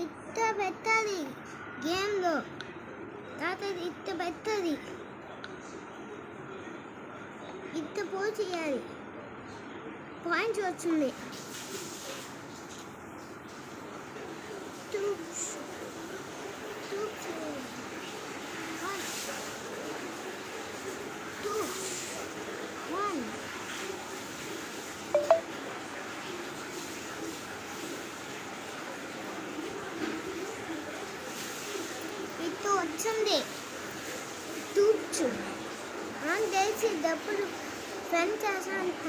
ఇట్ట పెట్టాలి గేమ్లో. తాత ఇట్ట పెట్టాలి, ఇట్ట పోల్ చేయాలి, పాయింట్స్ వచ్చింది. ఇటు వచ్చింది తూర్చు అని తెలిసి డబ్బులు ఫ్రెండ్ చేసా అంట.